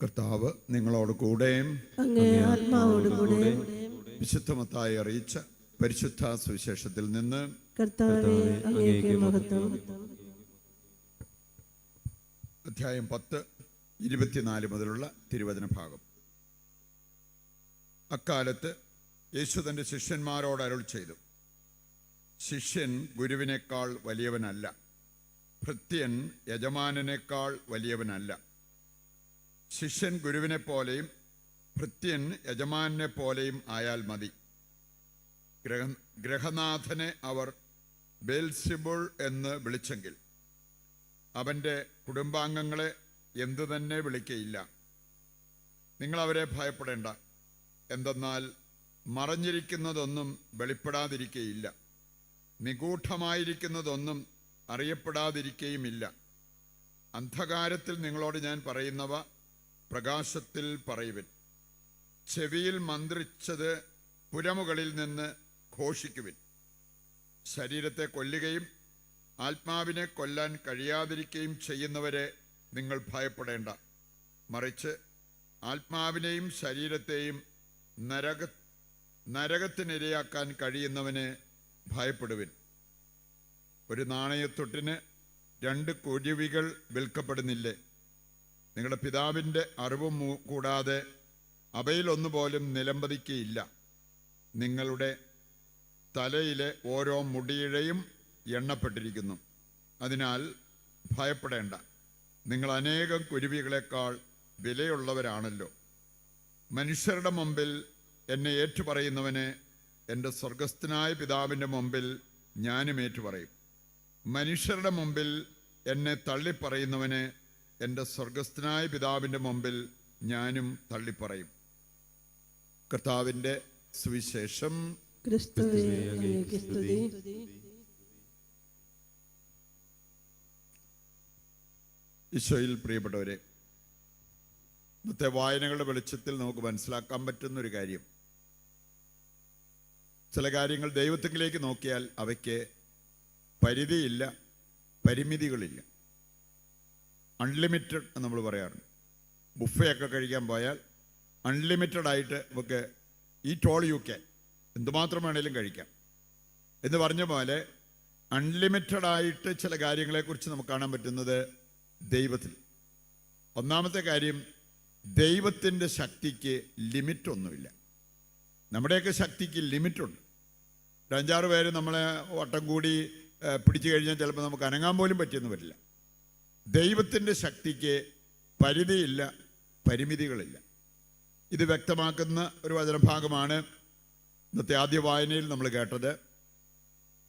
കർത്താവ് നിങ്ങളോട് കൂടെയും അങ്ങേ ആത്മാവോട് കൂടെ വിശുദ്ധ മത്തായി അറിയിച്ച പരിശുദ്ധ സുവിശേഷത്തിൽ നിന്ന് കർത്താവേ അങ്ങേക്ക് മഹത്വം. അധ്യായം 10, 24 മുതലുള്ള തിരുവചന ഭാഗം. അക്കാലത്ത് യേശു തൻ്റെ ശിഷ്യന്മാരോട് അരുൾ ചെയ്തു, ശിഷ്യൻ ഗുരുവിനേക്കാൾ വലിയവനല്ല, ഭൃത്യൻ യജമാനനേക്കാൾ വലിയവനല്ല. ശിഷ്യൻ ഗുരുവിനെ പോലെയും ഭൃത്യൻ യജമാനെ പോലെയും ആയാൽ മതി. ഗ്രഹനാഥനെ അവർ ബേൽസിബുൾ എന്ന് വിളിച്ചെങ്കിൽ അവൻ്റെ കുടുംബാംഗങ്ങളെ എന്തു തന്നെ വിളിക്കയില്ല. നിങ്ങളവരെ ഭയപ്പെടേണ്ട. എന്തെന്നാൽ മറഞ്ഞിരിക്കുന്നതൊന്നും വെളിപ്പെടാതിരിക്കയില്ല, നിഗൂഢമായിരിക്കുന്നതൊന്നും അറിയപ്പെടാതിരിക്കുകയുമില്ല. അന്ധകാരത്തിൽ നിങ്ങളോട് ഞാൻ പറയുന്നവ പ്രകാശത്തിൽ പറയുവിൻ. ചെവിയിൽ മന്ത്രിച്ചത് പുരമുകളിൽ നിന്ന് ഘോഷിക്കുവിൻ. ശരീരത്തെ കൊല്ലുകയും ആത്മാവിനെ കൊല്ലാൻ കഴിയാതിരിക്കുകയും ചെയ്യുന്നവരെ നിങ്ങൾ ഭയപ്പെടേണ്ട. മറിച്ച് ആത്മാവിനെയും ശരീരത്തെയും നരകത്തിനിരയാക്കാൻ കഴിയുന്നവനെ ഭയപ്പെടുവിൻ. ഒരു നാണയത്തൊട്ടിന് 2 കുരുവികൾ വിൽക്കപ്പെടുന്നില്ലേ? നിങ്ങളുടെ പിതാവിൻ്റെ അറിവും കൂടാതെ അവയിലൊന്നുപോലും നിലംപതിക്കുകയില്ല. നിങ്ങളുടെ തലയിലെ ഓരോ മുടിയിഴയും എണ്ണപ്പെട്ടിരിക്കുന്നു. അതിനാൽ ഭയപ്പെടേണ്ട. നിങ്ങൾ അനേകം കുരുവികളെക്കാൾ വിലയുള്ളവരാണല്ലോ. മനുഷ്യരുടെ മുമ്പിൽ എന്നെ ഏറ്റുപറയുന്നവനെ എൻ്റെ സ്വർഗസ്ഥനായ പിതാവിൻ്റെ മുമ്പിൽ ഞാനും ഏറ്റുപറയും. മനുഷ്യരുടെ മുമ്പിൽ എന്നെ തള്ളിപ്പറയുന്നവനെ എൻ്റെ സ്വർഗസ്ഥനായ പിതാവിൻ്റെ മുമ്പിൽ ഞാനും തള്ളിപ്പറയും. കർത്താവിൻ്റെ സുവിശേഷം. ക്രിസ്തുവേ അങ്ങേക്ക് സ്തുതി. ഈശോയിൽ പ്രിയപ്പെട്ടവരെ, ഇന്നത്തെ വായനകളുടെ വെളിച്ചത്തിൽ നമുക്ക് മനസ്സിലാക്കാൻ പറ്റുന്നൊരു കാര്യം, ചില കാര്യങ്ങൾ ദൈവത്തിലേക്ക് നോക്കിയാൽ അവയ്ക്ക് പരിധിയില്ല, പരിമിതികളില്ല. അൺലിമിറ്റഡ് എന്ന് നമ്മൾ പറയാറുണ്ട്. ബുഫയൊക്കെ കഴിക്കാൻ പോയാൽ അൺലിമിറ്റഡ് ആയിട്ട് നമുക്ക് ഈറ്റ് ഓൾ യു ക്യാൻ, എന്തുമാത്രം വേണേലും കഴിക്കാം എന്ന് പറഞ്ഞ പോലെ അൺലിമിറ്റഡ് ആയിട്ട് ചില കാര്യങ്ങളെക്കുറിച്ച് നമുക്ക് കാണാൻ പറ്റുന്നത് ദൈവത്തിൽ. ഒന്നാമത്തെ കാര്യം, ദൈവത്തിൻ്റെ ശക്തിക്ക് ലിമിറ്റൊന്നുമില്ല. നമ്മുടെയൊക്കെ ശക്തിക്ക് ലിമിറ്റുണ്ട്. 5-6 പേര് നമ്മളെ വട്ടം കൂടി പിടിച്ചു കഴിഞ്ഞാൽ ചിലപ്പോൾ നമുക്ക് അനങ്ങാൻ പോലും പറ്റിയെന്ന് വരില്ല. ദൈവത്തിൻ്റെ ശക്തിക്ക് പരിധിയില്ല, പരിമിതികളില്ല. ഇത് വ്യക്തമാക്കുന്ന ഒരു വചനഭാഗമാണ് ഇന്നത്തെ ആദ്യ വായനയിൽ നമ്മൾ കേട്ടത്.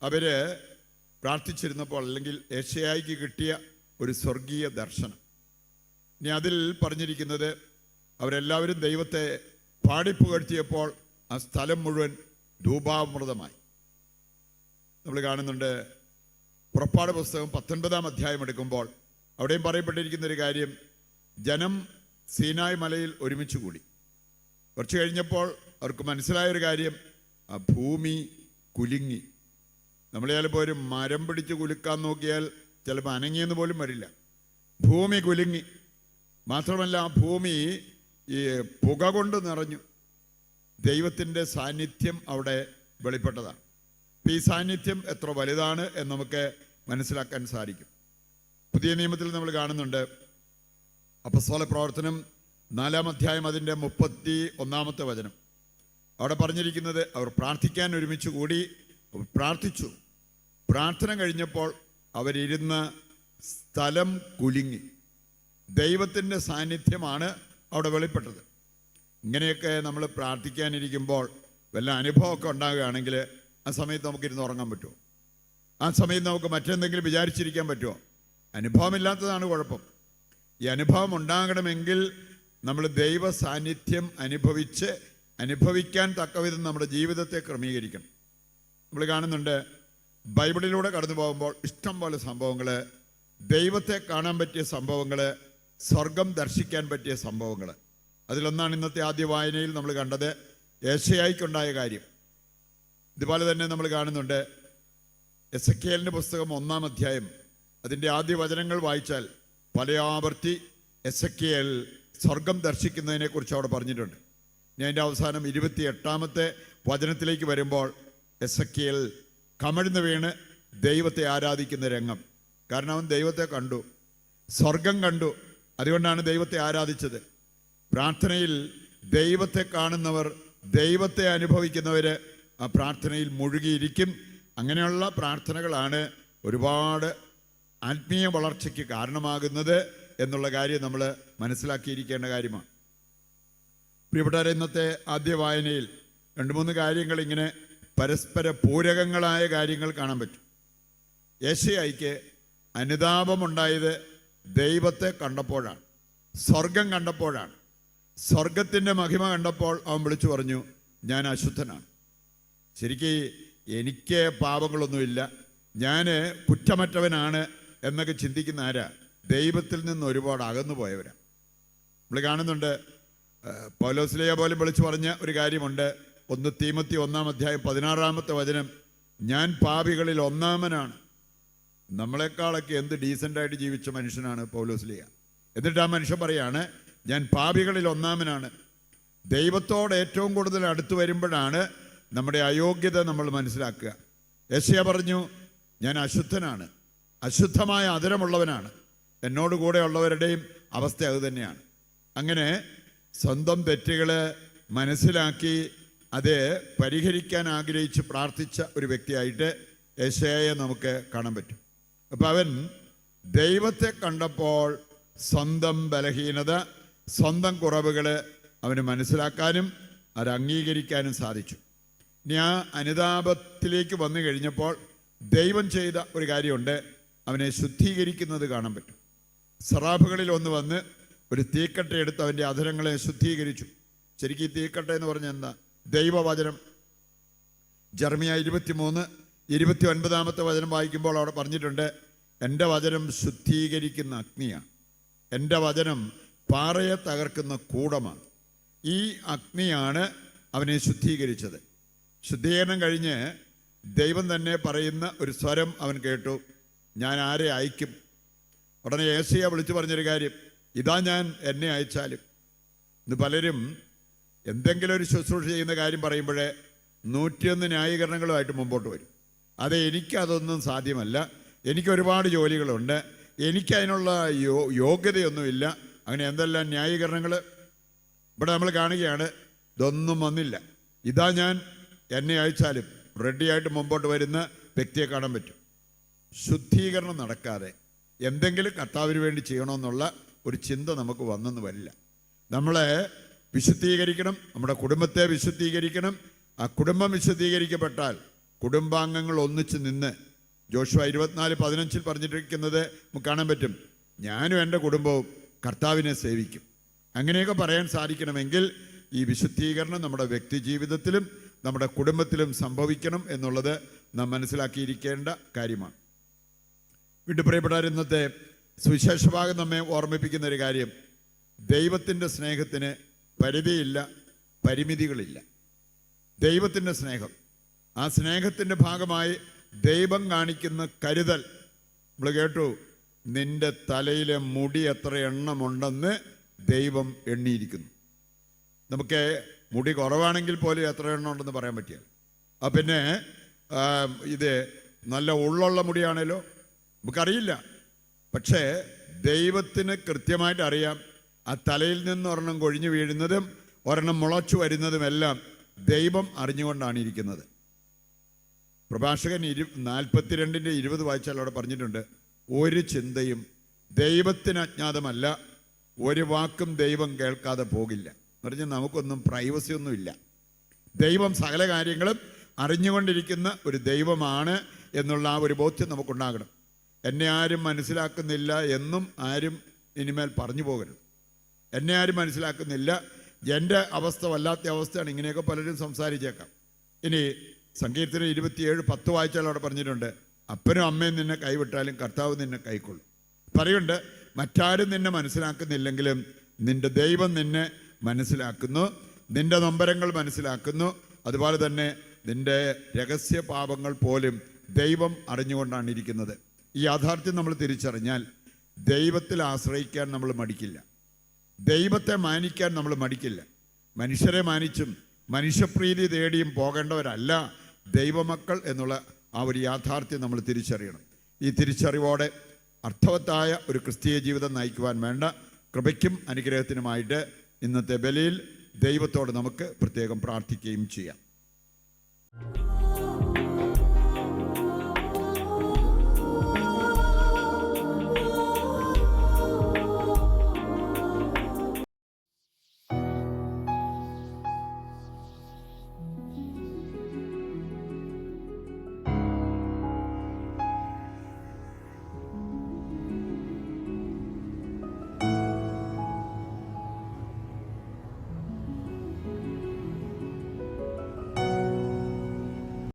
അവർ പ്രാർത്ഥിച്ചിരുന്നപ്പോൾ, അല്ലെങ്കിൽ ഏശയ്യായിക്ക് കിട്ടിയ ഒരു സ്വർഗീയ ദർശനം. ഇനി അതിൽ പറഞ്ഞിരിക്കുന്നത്, അവരെല്ലാവരും ദൈവത്തെ പാടിപ്പുകഴ്ത്തിയപ്പോൾ ആ സ്ഥലം മുഴുവൻ ധൂപാമൃതമായി. നമ്മൾ കാണുന്നുണ്ട് പുറപ്പാട് പുസ്തകം 19-ാം അധ്യായം എടുക്കുമ്പോൾ അവിടെയും പറയപ്പെട്ടിരിക്കുന്ന ഒരു കാര്യം, ജനം സീനായ് മലയിൽ ഒരുമിച്ച് കൂടി. കുറച്ച് കഴിഞ്ഞപ്പോൾ അവർക്ക് മനസ്സിലായൊരു കാര്യം, ആ ഭൂമി കുലുങ്ങി. നമ്മൾ ചിലപ്പോൾ ഒരു മരം പിടിച്ച് കുലുക്കാൻ നോക്കിയാൽ ചിലപ്പോൾ അനങ്ങിയെന്ന് പോലും വരില്ല. ഭൂമി കുലുങ്ങി. മാത്രമല്ല, ആ ഭൂമി ഈ പുക കൊണ്ട് നിറഞ്ഞു. ദൈവത്തിൻ്റെ സാന്നിധ്യം അവിടെ വെളിപ്പെട്ടതാണ്. ഈ സാന്നിധ്യം എത്ര വലുതാണ് എന്ന് നമുക്ക് മനസ്സിലാക്കാൻ സാധിക്കും. പുതിയ നിയമത്തിൽ നമ്മൾ കാണുന്നുണ്ട്, അപ്പസ്തോല പ്രവർത്തനം 4-ാം അധ്യായം അതിൻ്റെ 31-ാമത്തെ വചനം. അവിടെ പറഞ്ഞിരിക്കുന്നത്, അവർ പ്രാർത്ഥിക്കാൻ ഒരുമിച്ച് കൂടി പ്രാർത്ഥിച്ചു. പ്രാർത്ഥന കഴിഞ്ഞപ്പോൾ അവരിരുന്ന സ്ഥലം കുലുങ്ങി. ദൈവത്തിൻ്റെ സാന്നിധ്യമാണ് അവിടെ വെളിപ്പെട്ടത്. ഇങ്ങനെയൊക്കെ നമ്മൾ പ്രാർത്ഥിക്കാനിരിക്കുമ്പോൾ വല്ല അനുഭവമൊക്കെ ഉണ്ടാകുകയാണെങ്കിൽ ആ സമയത്ത് നമുക്കിരുന്ന് ഉറങ്ങാൻ പറ്റുമോ? ആ സമയത്ത് നമുക്ക് മറ്റെന്തെങ്കിലും വിചാരിച്ചിരിക്കാൻ പറ്റുമോ? അനുഭവമില്ലാത്തതാണ് കുഴപ്പം. ഈ അനുഭവം ഉണ്ടാകണമെങ്കിൽ നമ്മൾ ദൈവ സാന്നിധ്യം അനുഭവിക്കാൻ തക്കവിധം നമ്മുടെ ജീവിതത്തെ ക്രമീകരിക്കണം. നമ്മൾ കാണുന്നുണ്ട്, ബൈബിളിലൂടെ കടന്നു പോകുമ്പോൾ ഇഷ്ടം പോലെ സംഭവങ്ങൾ, ദൈവത്തെ കാണാൻ പറ്റിയ സംഭവങ്ങൾ, സ്വർഗം ദർശിക്കാൻ പറ്റിയ സംഭവങ്ങൾ. അതിലൊന്നാണ് ഇന്നത്തെ ആദ്യ വായനയിൽ നമ്മൾ കണ്ടത്, ഏശയ്യായിക്കുണ്ടായ കാര്യം. ഇതുപോലെ തന്നെ നമ്മൾ കാണുന്നുണ്ട് എസെക്കിയേലിൻ്റെ പുസ്തകം 1-ാം അധ്യായം അതിൻ്റെ ആദ്യ വചനങ്ങൾ വായിച്ചാൽ പല ആവർത്തി എസെക്കിയേൽ സ്വർഗം ദർശിക്കുന്നതിനെക്കുറിച്ച് അവിടെ പറഞ്ഞിട്ടുണ്ട്. ഞാൻ അതിൻ്റെ അവസാനം 28-ാമത്തെ വചനത്തിലേക്ക് വരുമ്പോൾ എസെക്കിയേൽ കമിഴ്ന്ന് വീണ് ദൈവത്തെ ആരാധിക്കുന്ന രംഗം. കാരണം അവൻ ദൈവത്തെ കണ്ടു, സ്വർഗം കണ്ടു, അതുകൊണ്ടാണ് ദൈവത്തെ ആരാധിച്ചത്. പ്രാർത്ഥനയിൽ ദൈവത്തെ കാണുന്നവർ, ദൈവത്തെ അനുഭവിക്കുന്നവർ ആ പ്രാർത്ഥനയിൽ മുഴുകിയിരിക്കും. അങ്ങനെയുള്ള പ്രാർത്ഥനകളാണ് ഒരുപാട് ആത്മീയ വളർച്ചയ്ക്ക് കാരണമാകുന്നത് എന്നുള്ള കാര്യം നമ്മൾ മനസ്സിലാക്കിയിരിക്കേണ്ട കാര്യമാണ്. പ്രിയപ്പെട്ടവരെ, ഇന്നത്തെ ആദ്യ വായനയിൽ 2-3 കാര്യങ്ങൾ ഇങ്ങനെ പരസ്പര പൂരകങ്ങളായ കാര്യങ്ങൾ കാണാൻ പറ്റും. യെശയ്യായ്ക്ക് അനുതാപമുണ്ടായത് ദൈവത്തെ കണ്ടപ്പോഴാണ്, സ്വർഗം കണ്ടപ്പോഴാണ്. സ്വർഗത്തിൻ്റെ മഹിമ കണ്ടപ്പോൾ അവൻ വിളിച്ചു പറഞ്ഞു, ഞാൻ അശുദ്ധനാണ്. ശരിക്ക് എനിക്ക് പാപങ്ങളൊന്നുമില്ല, ഞാൻ കുറ്റമറ്റവനാണ് എന്നൊക്കെ ചിന്തിക്കുന്ന ആരാ? ദൈവത്തിൽ നിന്ന് ഒരുപാട് അകന്നു പോയവരാ. നമ്മൾ കാണുന്നുണ്ട്, പൗലോസ്ലീഹ പോലും വിളിച്ചു പറഞ്ഞ ഒരു കാര്യമുണ്ട്. 1 തീമോത്തി 1-ാം-അധ്യായം 16-ാമത്തെ ഞാൻ പാപികളിൽ ഒന്നാമനാണ്. നമ്മളെക്കാളൊക്കെ എന്ത് ഡീസൻ്റായിട്ട് ജീവിച്ച മനുഷ്യനാണ് പൗലോസ്ലീഹ. എന്നിട്ട് ആ മനുഷ്യൻ പറയാണ്, ഞാൻ പാപികളിൽ ഒന്നാമനാണ്. ദൈവത്തോട് ഏറ്റവും കൂടുതൽ അടുത്ത് വരുമ്പോഴാണ് നമ്മുടെ അയോഗ്യത നമ്മൾ മനസ്സിലാക്കുക. യെശയ്യാ പറഞ്ഞു, ഞാൻ അശുദ്ധനാണ്, അശുദ്ധമായ അധരമുള്ളവനാണ്. എന്നോട് കൂടെ ഉള്ളവരുടെയും അവസ്ഥ അതുതന്നെയാണ്. അങ്ങനെ സ്വന്തം തെറ്റുകൾ മനസ്സിലാക്കി അത് പരിഹരിക്കാൻ ആഗ്രഹിച്ച് പ്രാർത്ഥിച്ച ഒരു വ്യക്തിയായിട്ട് യെശയ്യായെ നമുക്ക് കാണാൻ പറ്റും. അപ്പം അവൻ ദൈവത്തെ കണ്ടപ്പോൾ സ്വന്തം ബലഹീനത, സ്വന്തം കുറവുകൾ അവന് മനസ്സിലാക്കാനും അത് അംഗീകരിക്കാനും സാധിച്ചു. ഇനി ആ അനുതാപത്തിലേക്ക് വന്നു കഴിഞ്ഞപ്പോൾ ദൈവം ചെയ്ത ഒരു കാര്യമുണ്ട്, അവനെ ശുദ്ധീകരിക്കുന്നത് കാണാൻ പറ്റും. സറാഫുകളിൽ ഒന്ന് വന്ന് ഒരു തീക്കട്ട എടുത്ത് അവൻ്റെ അധരങ്ങളെ ശുദ്ധീകരിച്ചു. ശരിക്കും ഈ തീക്കട്ട എന്ന് പറഞ്ഞാൽ എന്താ? ദൈവവചനം. ജെറമ്യാ 23-29-ാമത്തെ വചനം വായിക്കുമ്പോൾ അവിടെ പറഞ്ഞിട്ടുണ്ട്, എൻ്റെ വചനം ശുദ്ധീകരിക്കുന്ന അഗ്നിയാണ്, എൻ്റെ വചനം പാറയെ തകർക്കുന്ന കൂടമാണ്. ഈ അഗ്നിയാണ് അവനെ ശുദ്ധീകരിച്ചത്. ശുദ്ധീകരണം കഴിഞ്ഞ് ദൈവം തന്നെ പറയുന്ന ഒരു സ്വരം അവൻ കേട്ടു, ഞാൻ ആരെ അയക്കും? ഉടനെ യെശയ്യാ വിളിച്ചു പറഞ്ഞൊരു കാര്യം, ഇതാ ഞാൻ, എന്നെ അയച്ചാലും. ഇന്ന് പലരും എന്തെങ്കിലും ഒരു ശുശ്രൂഷ ചെയ്യുന്ന കാര്യം പറയുമ്പോഴേ 101 ന്യായീകരണങ്ങളുമായിട്ട് മുമ്പോട്ട് വരും. അതെ, എനിക്കതൊന്നും സാധ്യമല്ല, എനിക്കൊരുപാട് ജോലികളുണ്ട്, എനിക്കതിനുള്ള യോഗ്യതയൊന്നുമില്ല, അങ്ങനെ എന്തെല്ലാം ന്യായീകരണങ്ങൾ ഇവിടെ നമ്മൾ കാണുകയാണ്. ഇതൊന്നും വന്നില്ല, ഇതാ ഞാൻ, എന്നെ അയച്ചാലും റെഡിയായിട്ട് മുമ്പോട്ട് വരുന്ന വ്യക്തിയെ കാണാൻ പറ്റും. ശുദ്ധീകരണം നടക്കാതെ എന്തെങ്കിലും കർത്താവിന് വേണ്ടി ചെയ്യണമെന്നുള്ള ഒരു ചിന്ത നമുക്ക് വന്നെന്ന് വരില്ല. നമ്മളെ വിശുദ്ധീകരിക്കണം, നമ്മുടെ കുടുംബത്തെ വിശുദ്ധീകരിക്കണം. ആ കുടുംബം വിശുദ്ധീകരിക്കപ്പെട്ടാൽ കുടുംബാംഗങ്ങൾ ഒന്നിച്ച് നിന്ന്, ജോഷുവ 24:15 പറഞ്ഞിരിക്കുന്നത് നമുക്ക് കാണാൻ പറ്റും, ഞാനും എൻ്റെ കുടുംബവും കർത്താവിനെ സേവിക്കും. അങ്ങനെയൊക്കെ പറയാൻ സാധിക്കണമെങ്കിൽ ഈ വിശുദ്ധീകരണം നമ്മുടെ വ്യക്തി ജീവിതത്തിലും നമ്മുടെ കുടുംബത്തിലും സംഭവിക്കണം എന്നുള്ളത് നാം മനസ്സിലാക്കിയിരിക്കേണ്ട കാര്യമാണ്. വീണ്ടും പ്രിയപ്പെട്ടവർ, ഇന്നത്തെ സുവിശേഷഭാഗം നമ്മെ ഓർമ്മിപ്പിക്കുന്ന ഒരു കാര്യം, ദൈവത്തിൻ്റെ സ്നേഹത്തിന് പരിധിയില്ല, പരിമിതികളില്ല. ദൈവത്തിൻ്റെ സ്നേഹം, ആ സ്നേഹത്തിൻ്റെ ഭാഗമായി ദൈവം കാണിക്കുന്ന കരുതൽ. നമ്മൾ കേട്ടു, നിന്റെ തലയിലെ മുടി എത്ര എണ്ണമുണ്ടെന്ന് ദൈവം എണ്ണിയിരിക്കുന്നു. നമുക്ക് മുടി കുറവാണെങ്കിൽ പോലും എത്ര എണ്ണം ഉണ്ടെന്ന് പറയാൻ പറ്റില്ല. പിന്നെ ഇത് നല്ല ഉള്ളുള്ള മുടിയാണല്ലോ, നമുക്കറിയില്ല. പക്ഷേ ദൈവത്തിന് കൃത്യമായിട്ട് അറിയാം, ആ തലയിൽ നിന്ന് ഒരെണ്ണം കൊഴിഞ്ഞു വീഴുന്നതും ഒരെണ്ണം മുളച്ചു വരുന്നതുമെല്ലാം ദൈവം അറിഞ്ഞുകൊണ്ടാണ് ഇരിക്കുന്നത്. പ്രഭാഷകൻ 42:20 വായിച്ചാൽ അവിടെ പറഞ്ഞിട്ടുണ്ട്, ഒരു ചിന്തയും ദൈവത്തിന് അജ്ഞാതമല്ല, ഒരു വാക്കും ദൈവം കേൾക്കാതെ പോകില്ല. എന്ന് പറഞ്ഞാൽ നമുക്കൊന്നും പ്രൈവസി ഒന്നുമില്ല. ദൈവം സകല കാര്യങ്ങളും അറിഞ്ഞുകൊണ്ടിരിക്കുന്ന ഒരു ദൈവമാണ് എന്നുള്ള ആ ഒരു ബോധ്യം നമുക്കുണ്ടാകണം. എന്നെ ആരും മനസ്സിലാക്കുന്നില്ല എന്നും ആരും ഇനിമേൽ പറഞ്ഞു പോകരുത്. എന്നെ ആരും മനസ്സിലാക്കുന്നില്ല, എൻ്റെ അവസ്ഥ വല്ലാത്ത അവസ്ഥയാണ്, ഇങ്ങനെയൊക്കെ പലരും സംസാരിച്ചേക്കാം. ഇനി സങ്കീർത്തനം 27:10 വായിച്ചാൽ അവിടെ പറഞ്ഞിട്ടുണ്ട്, അപ്പനും അമ്മയും നിന്നെ കൈവിട്ടാലും കർത്താവ് നിന്നെ കൈക്കൊള്ളും. പറയുന്നുണ്ട്, മറ്റാരും നിന്നെ മനസ്സിലാക്കുന്നില്ലെങ്കിലും നിന്റെ ദൈവം നിന്നെ മനസ്സിലാക്കുന്നു, നിന്റെ നൊമ്പരങ്ങൾ മനസ്സിലാക്കുന്നു. അതുപോലെ തന്നെ നിന്റെ രഹസ്യ പാപങ്ങൾ പോലും ദൈവം അറിഞ്ഞുകൊണ്ടാണ് ഇരിക്കുന്നത്. ഈ യാഥാർത്ഥ്യം നമ്മൾ തിരിച്ചറിഞ്ഞാൽ ദൈവത്തിൽ ആശ്രയിക്കാൻ നമ്മൾ മടിക്കില്ല. ദൈവത്തെ മാനിക്കാൻ നമ്മൾ മടിക്കില്ല. മനുഷ്യരെ മാനിച്ചും മനുഷ്യപ്രീതി തേടിയും പോകേണ്ടവരല്ല ദൈവമക്കൾ എന്നുള്ള ആ ഒരു യാഥാർത്ഥ്യം നമ്മൾ തിരിച്ചറിയണം. ഈ തിരിച്ചറിവോടെ അർത്ഥവത്തായ ഒരു ക്രിസ്തീയ ജീവിതം നയിക്കുവാൻ വേണ്ട കൃപയ്ക്കും അനുഗ്രഹത്തിനുമായിട്ട് ഇന്നത്തെ ബലിയിൽ ദൈവത്തോട് നമുക്ക് പ്രത്യേകം പ്രാർത്ഥിക്കുകയും ചെയ്യാം.